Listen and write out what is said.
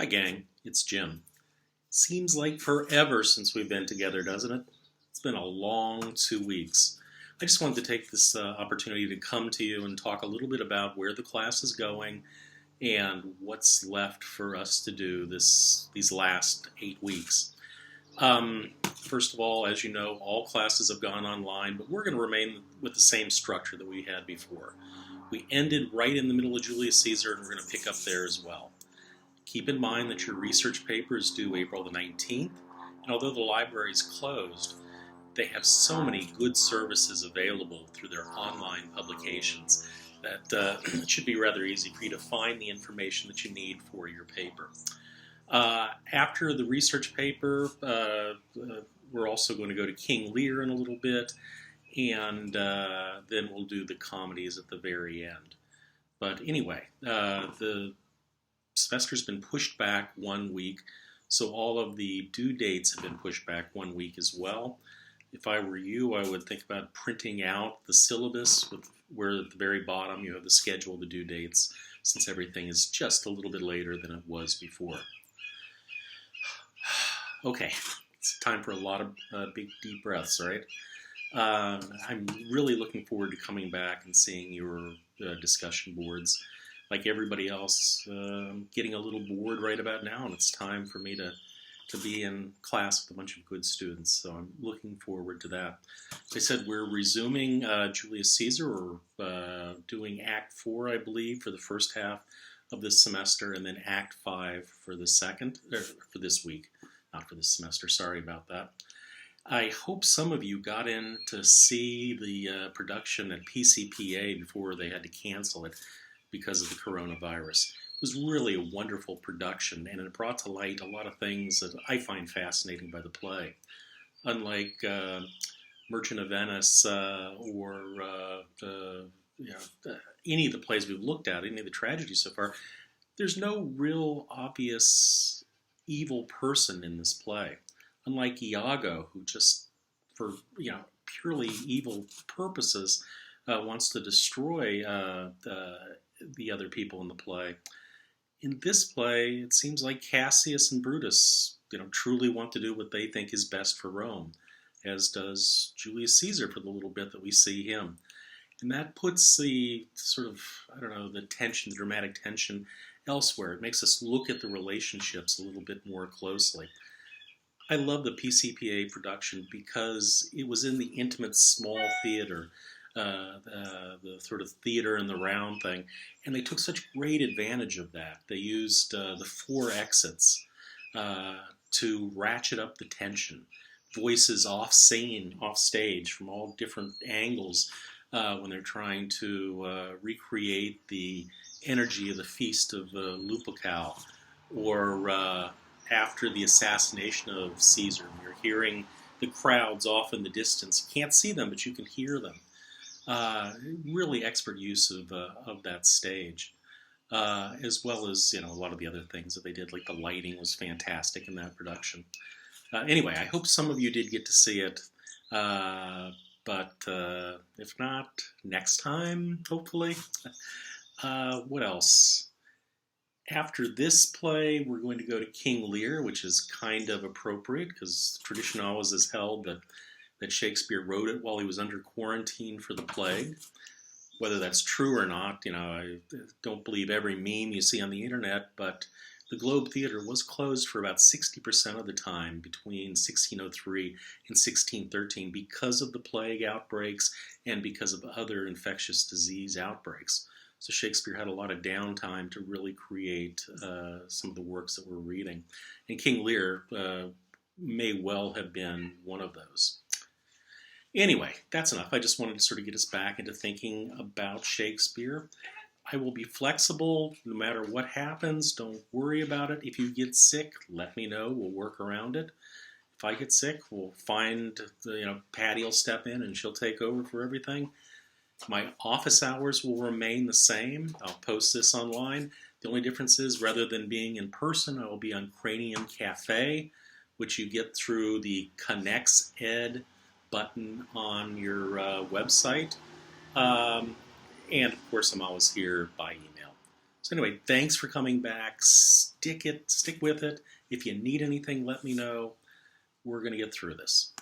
Hi, gang. It's Jim. Seems like forever since we've been together, doesn't it? It's been a long 2 weeks. I just wanted to take this opportunity to come to you and talk a little bit about where the class is going and what's left for us to do these last 8 weeks. First of all, as you know, all classes have gone online, but we're going to remain with the same structure that we had before. We ended right in the middle of Julius Caesar, and we're going to pick up there as well. Keep in mind that your research paper is due April the 19th, and although the library is closed, they have so many good services available through their online publications that it should be rather easy for you to find the information that you need for your paper. After the research paper, we're also going to go to King Lear in a little bit, and then we'll do the comedies at the very end. But anyway, the semester's been pushed back 1 week, so all of the due dates have been pushed back 1 week as well. If I were you, I would think about printing out the syllabus where at the very bottom you have the schedule, the due dates, since everything is just a little bit later than it was before. Okay, it's time for a lot of big deep breaths, right? I'm really looking forward to coming back and seeing your discussion boards. Like everybody else, getting a little bored right about now, and it's time for me to be in class with a bunch of good students. So I'm looking forward to that. As I said, we're resuming Julius Caesar, or doing Act 4, I believe, for the first half of this semester, and then Act 5 for the second, or for this week, not for this semester. Sorry about that. I hope some of you got in to see the production at PCPA before they had to cancel it because of the coronavirus. It was really a wonderful production, and it brought to light a lot of things that I find fascinating by the play. Unlike Merchant of Venice or any of the plays we've looked at, any of the tragedies so far, there's no real obvious evil person in this play. Unlike Iago, who just for purely evil purposes wants to destroy the other people in the play. In this play, it seems like Cassius and Brutus, truly want to do what they think is best for Rome, as does Julius Caesar for the little bit that we see him. And that puts the sort of, the tension, the dramatic tension elsewhere. It makes us look at the relationships a little bit more closely. I love the PCPA production because it was in the intimate small theater, the sort of theater in the round thing, and they took such great advantage of that. They used the 4 exits to ratchet up the tension. Voices off scene, off stage, from all different angles when they're trying to recreate the energy of the Feast of Lupercal, or after the assassination of Caesar. You're hearing the crowds off in the distance. You can't see them, but you can hear them. Really expert use of that stage, as well as a lot of the other things that they did. Like the lighting was fantastic in that production. Anyway, I hope some of you did get to see it, but if not, next time, hopefully. What else? After this play, we're going to go to King Lear, which is kind of appropriate because tradition always is held that Shakespeare wrote it while he was under quarantine for the plague. Whether that's true or not, I don't believe every meme you see on the internet, but the Globe Theatre was closed for about 60% of the time between 1603 and 1613 because of the plague outbreaks and because of other infectious disease outbreaks. So Shakespeare had a lot of downtime to really create some of the works that we're reading. And King Lear may well have been one of those. Anyway, that's enough. I just wanted to sort of get us back into thinking about Shakespeare. I will be flexible no matter what happens. Don't worry about it. If you get sick, let me know. We'll work around it. If I get sick, we'll find, Patty will step in and she'll take over for everything. My office hours will remain the same. I'll post this online. The only difference is, rather than being in person, I will be on Cranium Cafe, which you get through the Connects Ed button on your website. And of course, I'm always here by email. So anyway, thanks for coming back. stick with it. If you need anything, let me know. We're going to get through this.